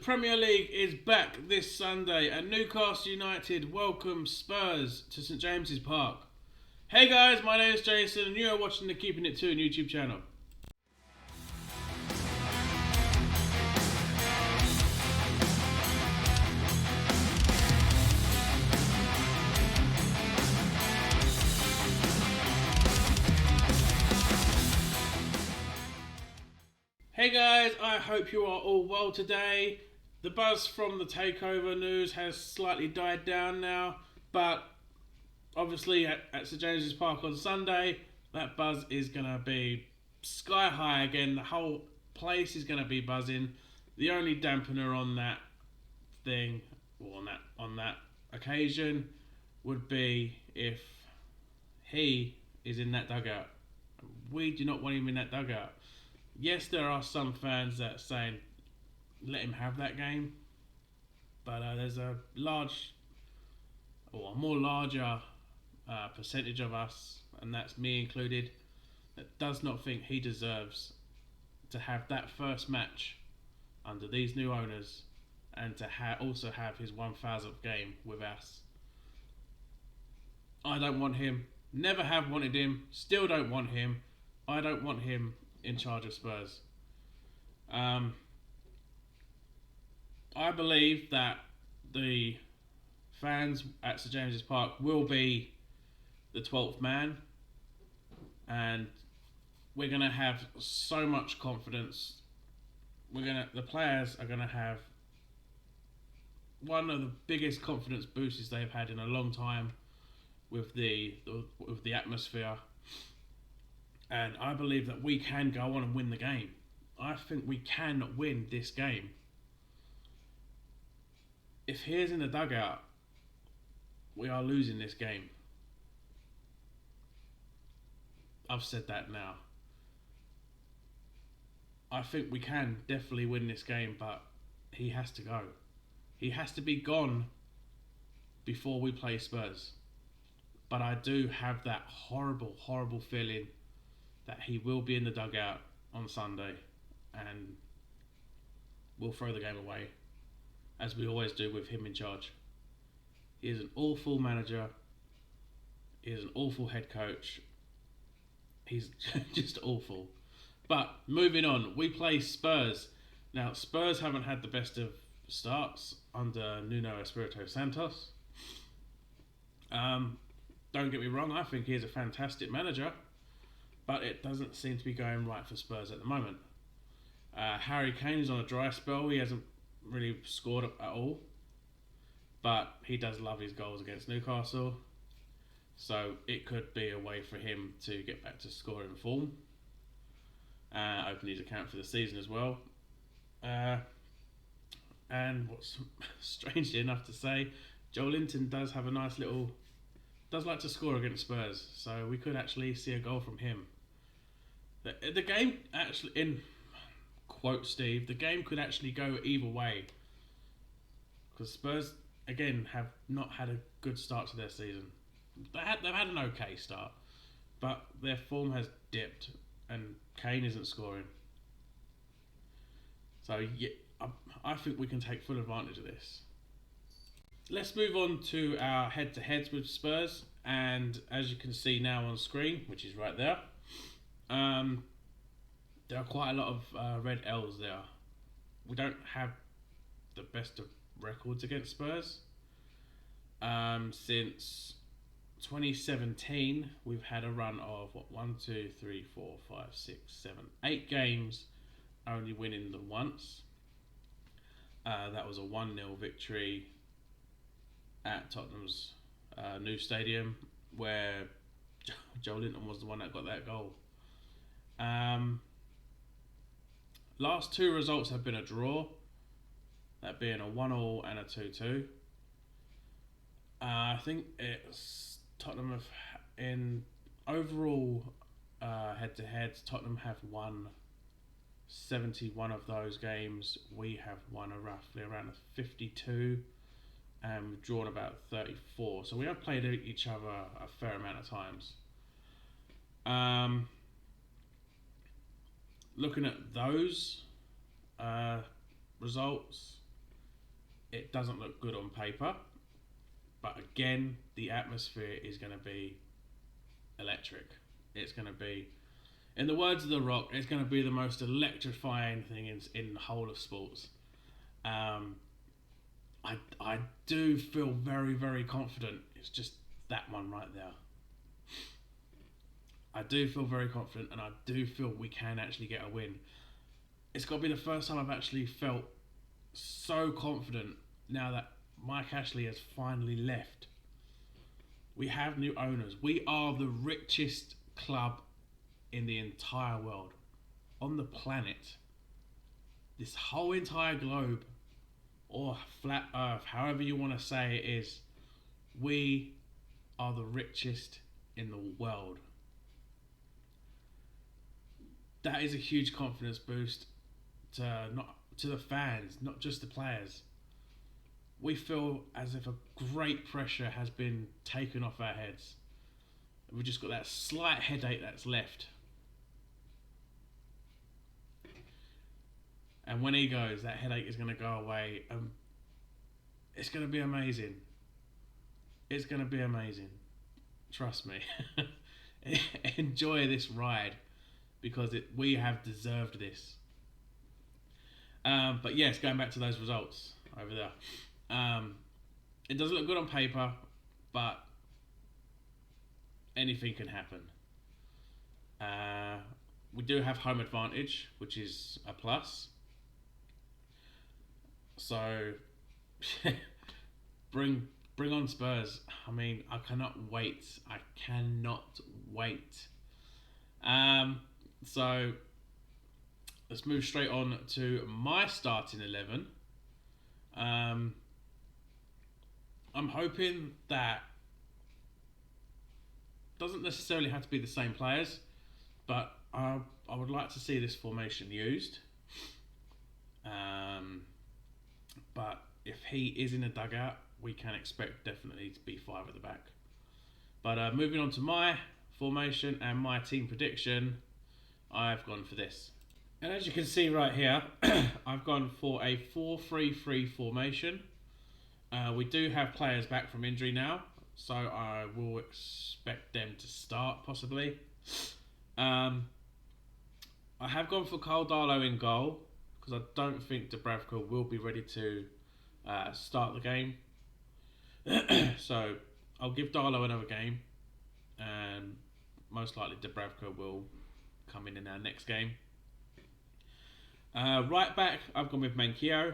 Premier League is back this Sunday and Newcastle United welcome Spurs to St James's Park. Hey guys, my name is Jason and you are watching the Keeping It 2 YouTube channel. Hey guys, I hope you are all well today. The buzz from the takeover news has slightly died down now, but obviously at St James's Park on Sunday, that buzz is going to be sky high again. The whole place is going to be buzzing. The only dampener on that thing, or on that occasion, would be if he is in that dugout. We do not want him in that dugout. Yes, there are some fans that are saying, let him have that game. But there's a more larger percentage of us, and that's me included, that does not think he deserves to have that first match under these new owners and to also have his 1000th game with us. I don't want him. Never have wanted him. Still don't want him. I don't want him in charge of Spurs. I believe that the fans at St James's Park will be the 12th man, and we're going to have so much confidence. The players are going to have one of the biggest confidence boosts they've had in a long time with the atmosphere. And I believe that we can go on and win the game. I think we can win this game. If he is in the dugout, we are losing this game. I've said that now. I think we can definitely win this game, but he has to go. He has to be gone before we play Spurs. But I do have that horrible, horrible feeling that he will be in the dugout on Sunday and we'll throw the game away, as we always do with him in charge. He is an awful manager. He is an awful head coach. He's just awful. But moving on, we play Spurs. Now, Spurs haven't had the best of starts under Nuno Espirito Santos. Don't get me wrong, I think he is a fantastic manager, but it doesn't seem to be going right for Spurs at the moment. Harry Kane is on a dry spell. He hasn't really scored at all, but he does love his goals against Newcastle, so it could be a way for him to get back to scoring form. Open his account for the season as well. And what's strangely enough to say, Joel Linton does have a nice little, does like to score against Spurs, so we could actually see a goal from him. The game actually, in quote Steve, the game could actually go either way, because Spurs again have not had a good start to their season. They've had an okay start, but their form has dipped and Kane isn't scoring. So yeah, I think we can take full advantage of this. Let's move on to our head-to-heads with Spurs, and as you can see now on screen, which is right there, there are quite a lot of red L's there. We don't have the best of records against Spurs. Since 2017, we've had a run of 8 games, only winning them once. That was a 1-0 victory at Tottenham's new stadium, where Joe Linton was the one that got that goal. Last two results have been a draw, that being a 1-1 and a 2-2. I think it's Tottenham have, in overall head-to-heads, Tottenham have won 71 of those games. We have won roughly around 52, and we've drawn about 34. So we have played each other a fair amount of times. Looking at those results, It doesn't look good on paper, but again, the atmosphere is going to be electric. It's going to be, in the words of The Rock, it's going to be the most electrifying thing in the whole of sports. I do feel very, very confident. It's just that one right there. I do feel very confident, and I do feel we can actually get a win. It's got to be the first time I've actually felt so confident now that Mike Ashley has finally left. We have new owners. We are the richest club in the entire world, on the planet. This whole entire globe, or flat earth, however you want to say it is, we are the richest in the world. That is a huge confidence boost to the fans, not just the players. We feel as if a great pressure has been taken off our heads. We've just got that slight headache that's left. And when he goes, that headache is going to go away. It's going to be amazing. It's going to be amazing. Trust me. Enjoy this ride, because we have deserved this. But yes, going back to those results over there. It doesn't look good on paper, but anything can happen. We do have home advantage, which is a plus. So, bring on Spurs. I mean, I cannot wait. I cannot wait. So, let's move straight on to my starting 11. I'm hoping that doesn't necessarily have to be the same players, but I would like to see this formation used. But if he is in a dugout, we can expect definitely to be 5 at the back. But moving on to my formation and my team prediction, I've gone for this. And as you can see right here, I've gone for a 4-3-3 formation. We do have players back from injury now, so I will expect them to start possibly. I have gone for Carl Darlow in goal, because I don't think Dubravka will be ready to start the game. So I'll give Darlow another game, and most likely Dubravka will come in our next game. Right back, I've gone with Manquillo.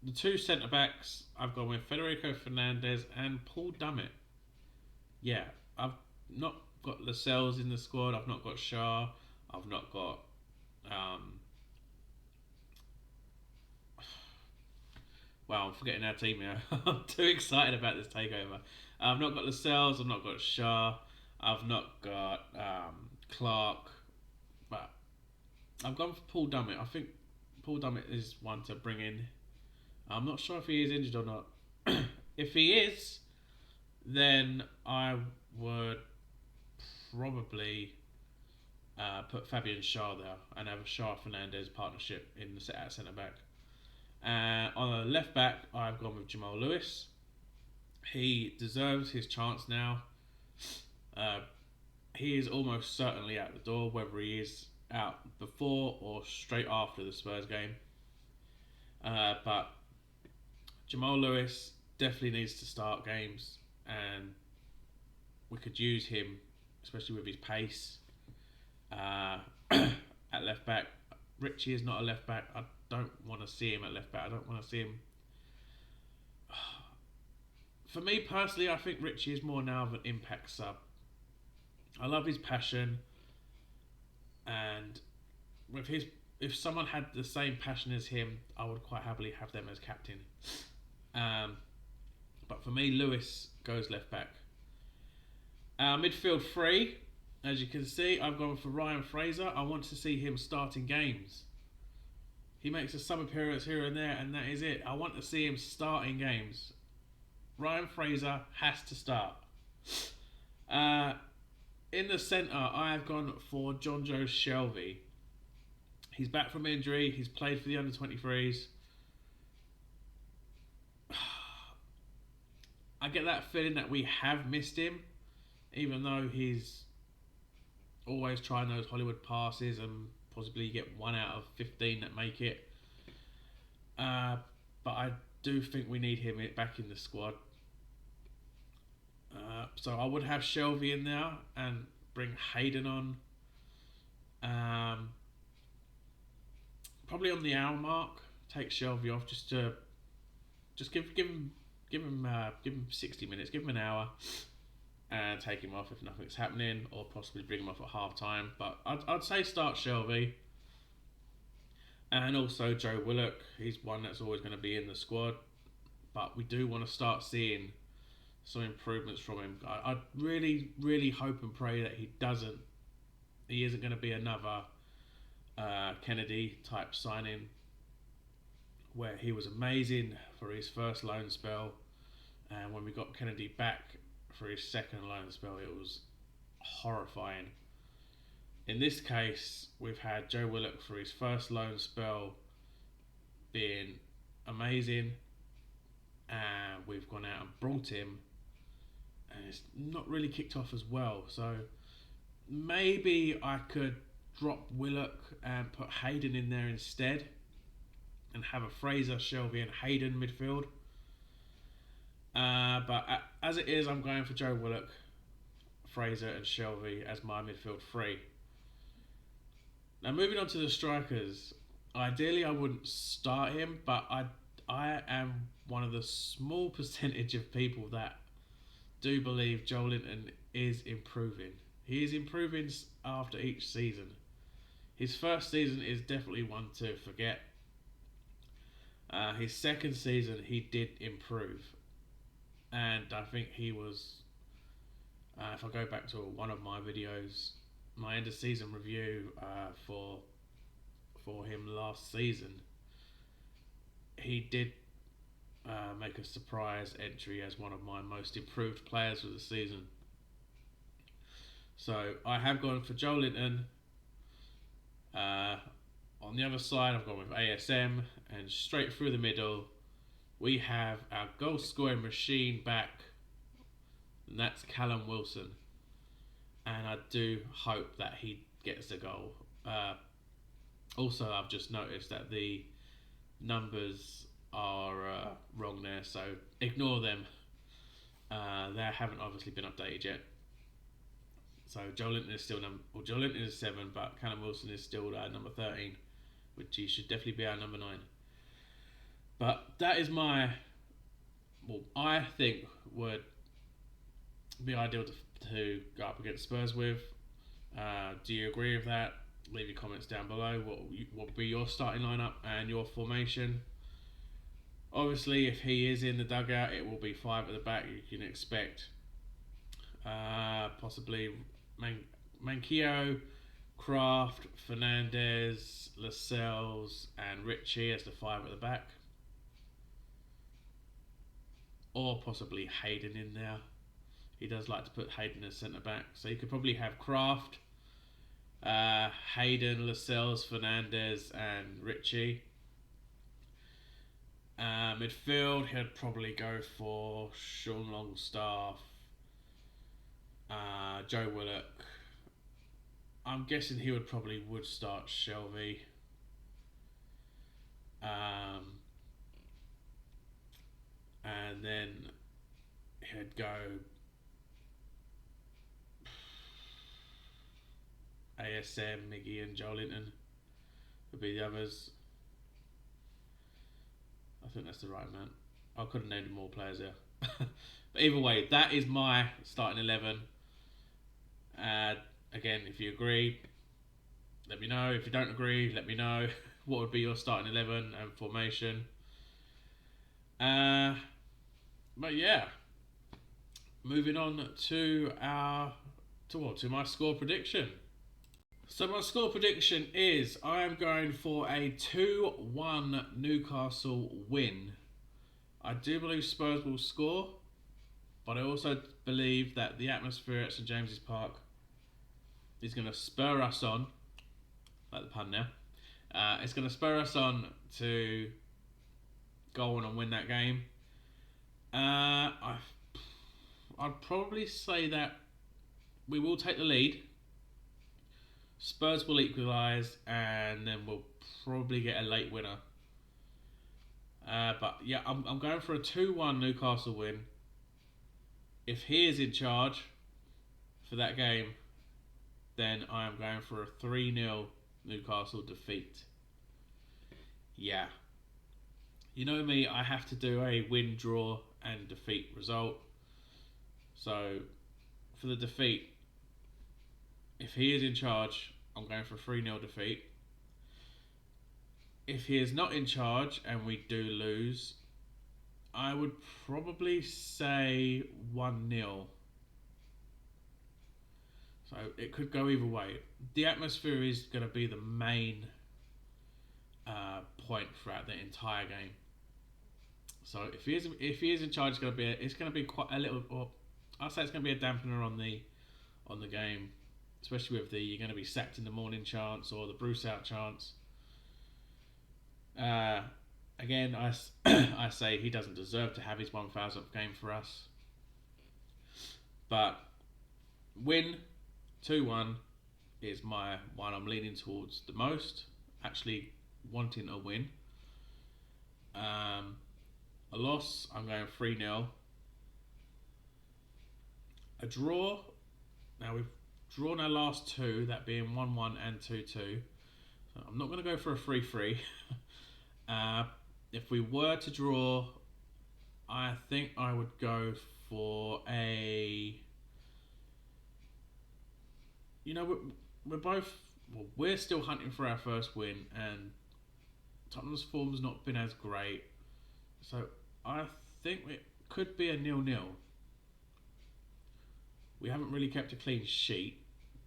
The 2 centre backs, I've gone with Federico Fernandez and Paul Dummett. Yeah, I've not got Lascelles in the squad. I've not got Shah. I've not got wow, I'm forgetting our team now. I'm too excited about this takeover. I've not got Lascelles. I've not got Shah. I've not got Clark. But I've gone for Paul Dummett. I think Paul Dummett is one to bring in. I'm not sure if he is injured or not. If he is, then I would probably put Fabian Shah there and have a Shah-Fernandez partnership in the at centre back. On the left back, I've gone with Jamal Lewis. He deserves his chance now. He is almost certainly out the door, whether he is out before or straight after the Spurs game. But Jamal Lewis definitely needs to start games, and we could use him, especially with his pace. At left back, Richie is not a left back. I don't want to see him at left back. I don't want to see him. For me personally, I think Richie is more now of an impact sub. I love his passion, and with his, if someone had the same passion as him, I would quite happily have them as captain. But for me, Lewis goes left back. Midfield 3, as you can see, I've gone for Ryan Fraser. I want to see him starting games. He makes a sub appearance here and there, and that is it. I want to see him starting games. Ryan Fraser has to start. In the centre, I have gone for John Joe Shelvey. He's back from injury. He's played for the under-23s. I get that feeling that we have missed him, even though he's always trying those Hollywood passes and possibly get 1 out of 15 that make it. But I do think we need him back in the squad. So I would have Shelvey in there and bring Hayden on. Probably on the hour mark, take Shelvey off just give him 60 minutes, give him an hour, and take him off if nothing's happening, or possibly bring him off at half time. But I'd say start Shelvey. And also Joe Willock, he's one that's always going to be in the squad. But we do want to start seeing some improvements from him. I really, really hope and pray that he isn't going to be another Kennedy type signing, where he was amazing for his first loan spell, and when we got Kennedy back for his second loan spell, it was horrifying. In this case, we've had Joe Willock for his first loan spell being amazing, and we've gone out and brought him, and it's not really kicked off as well. So maybe I could drop Willock and put Hayden in there instead, and have a Fraser, Shelvey, and Hayden midfield. But as it is, I'm going for Joe Willock, Fraser, and Shelvey as my midfield three. Now, moving on to the strikers. Ideally, I wouldn't start him, but I am one of the small percentage of people that do believe Joelinton is improving. He is improving after each season. His first season is definitely one to forget. His second season, he did improve. And I think he was, if I go back to one of my videos, my end of season review for him last season, he did make a surprise entry as one of my most improved players of the season. So I have gone for Joelinton. On the other side, I've gone with ASM, and straight through the middle, we have our goal scoring machine back, and that's Callum Wilson. And I do hope that he gets a goal. Also, I've just noticed that the numbers are wrong there, so ignore them. They haven't obviously been updated yet. So Joelinton is still Joelinton is 7, but Callum Wilson is still number 13, which he should definitely be our number 9. But that is I think would be ideal to go up against Spurs with. Do you agree with that? Leave your comments down below. What would be your starting lineup and your formation? Obviously, if he is in the dugout, it will be 5 at the back. You can expect possibly Manquillo, Kraft, Fernandez, Lascelles, and Ritchie as the 5 at the back. Or possibly Hayden in there. He does like to put Hayden as centre back. So you could probably have Kraft, Hayden, Lascelles, Fernandez, and Ritchie. Midfield, he'd probably go for Sean Longstaff, Joe Willock. I'm guessing he would start Shelvey. And then he'd go ASM, Miggy, and Joelinton would be the others. I think that's the right amount. I could have named more players there. But either way, that is my starting 11. Again, if you agree, let me know. If you don't agree, let me know. What would be your starting 11 and formation? But yeah, moving on to my score prediction. So my score prediction is I am going for a 2-1 Newcastle win. I do believe Spurs will score, but I also believe that the atmosphere at St James's Park is going to spur us on, like the pun now, it's going to spur us on to go on and win that game. I'd probably say that we will take the lead. Spurs will equalise, and then we'll probably get a late winner. But yeah, I'm going for a 2-1 Newcastle win. If he is in charge for that game, then I am going for a 3-0 Newcastle defeat. Yeah. You know me, I have to do a win, draw, and defeat result. So, for the defeat, if he is in charge, I'm going for a 3-0 defeat. If he is not in charge and we do lose, I would probably say 1-0. So it could go either way. The atmosphere is going to be the main point throughout the entire game. So if he is in charge, it's going to be quite a little. Or I'll say it's going to be a dampener on the game, especially with the "you're going to be sacked in the morning" chants or the Bruce out chants. Again, I say he doesn't deserve to have his 1,000th game for us. But win 2-1 is my one I'm leaning towards the most. Actually wanting a win. A loss, I'm going 3-0. A draw, now we've drawn our last two, that being 1-1 and 2-2. So I'm not going to go for a 3-3. If we were to draw, I think I would go for a... You know, we're still hunting for our first win, and Tottenham's form's not been as great. So I think it could be a 0-0. We haven't really kept a clean sheet,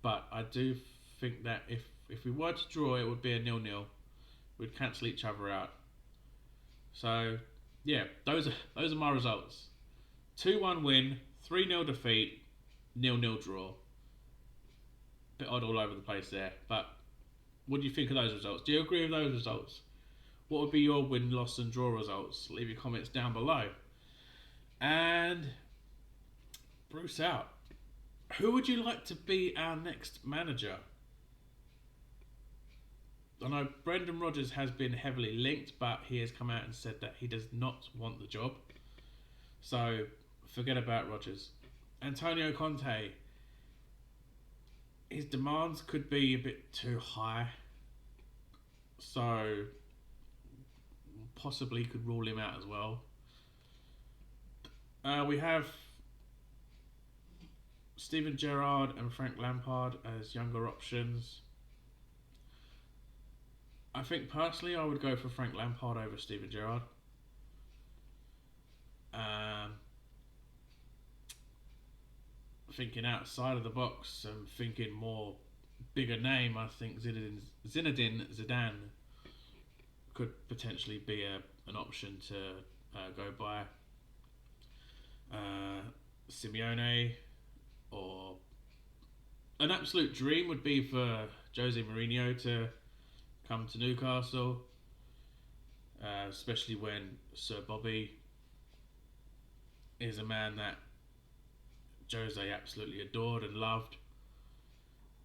but I do think that if we were to draw, it would be a 0-0. We'd cancel each other out. So yeah, those are my results. 2-1 win, 3-0 defeat, 0-0 draw. Bit odd all over the place there, but what do you think of those results? Do you agree with those results? What would be your win, loss and draw results? Leave your comments down below. And Bruce out. Who would you like to be our next manager? I know Brendan Rodgers has been heavily linked, but he has come out and said that he does not want the job. So forget about Rodgers. Antonio Conte. His demands could be a bit too high. So possibly could rule him out as well. We have Steven Gerrard and Frank Lampard as younger options. I think personally I would go for Frank Lampard over Steven Gerrard. Thinking outside of the box and thinking more bigger name, I think Zinedine Zidane could potentially be an option to go by. Simeone, or an absolute dream would be for Jose Mourinho to come to Newcastle, especially when Sir Bobby is a man that Jose absolutely adored and loved,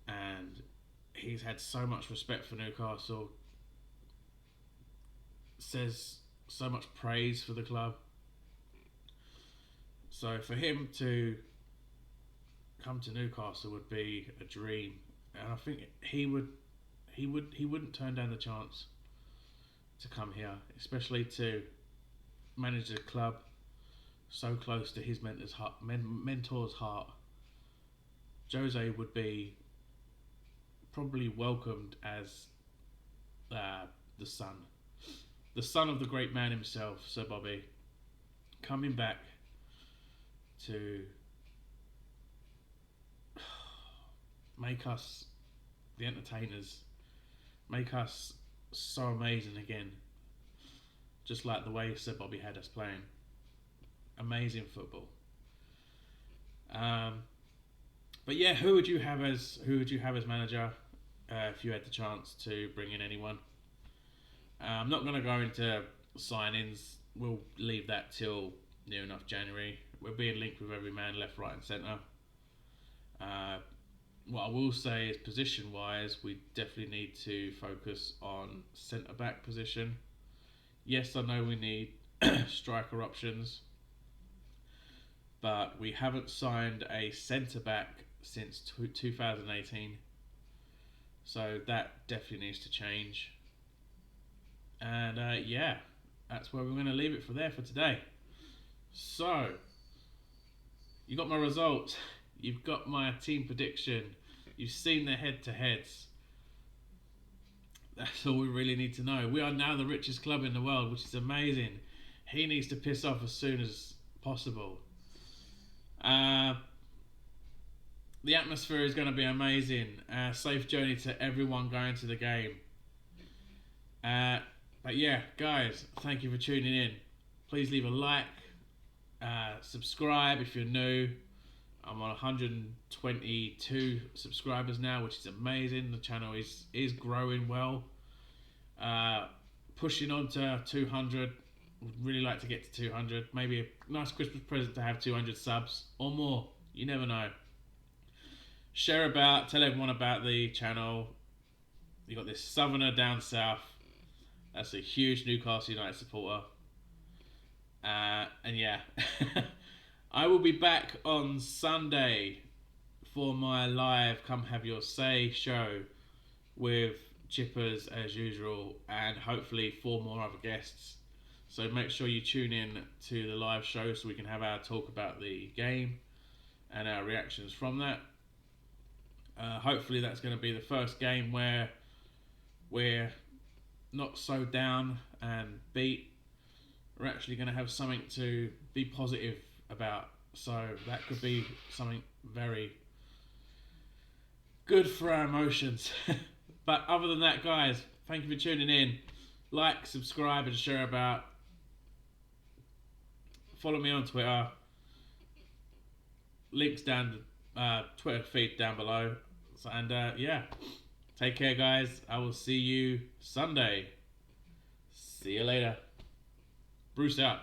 and he's had so much respect for Newcastle, says so much praise for the club. So for him to come to Newcastle would be a dream, and I think he wouldn't turn down the chance to come here, especially to manage a club so close to his mentor's heart. Jose would be probably welcomed as the son of the great man himself, Sir Bobby, coming back to make us the entertainers, make us so amazing again, just like the way Sir Bobby had us playing. Amazing football. But yeah, who would you have as manager if you had the chance to bring in anyone? I'm not going to go into signings. We'll leave that till near enough January. We're being linked with every man, left, right, and centre. What I will say is, position-wise, we definitely need to focus on centre-back position. Yes, I know we need striker options, but we haven't signed a centre-back since 2018. So that definitely needs to change. And yeah, that's where we're going to leave it for today. So, you got my results. You've got my team prediction. You've seen the head-to-heads. That's all we really need to know. We are now the richest club in the world, which is amazing. He needs to piss off as soon as possible. The atmosphere is going to be amazing. Safe journey to everyone going to the game. But yeah, guys, thank you for tuning in. Please leave a like. Subscribe if you're new. I'm on 122 subscribers now, which is amazing. The channel is growing well. Pushing on to 200. Would really like to get to 200. Maybe a nice Christmas present to have 200 subs or more. You never know. Share about, tell everyone about the channel. You got this southerner down south. That's a huge Newcastle United supporter. And yeah, I will be back on Sunday for my live Come Have Your Say show with Chippers as usual, and hopefully 4 more other guests. So make sure you tune in to the live show so we can have our talk about the game and our reactions from that. Hopefully that's going to be the first game where we're not so down and beat. We're actually going to have something to be positive about. So that could be something very good for our emotions. But other than that, guys, thank you for tuning in. Like, subscribe, and share about. Follow me on Twitter. Links down, Twitter feed down below. And yeah, take care, guys. I will see you Sunday. See you later. Bruce out.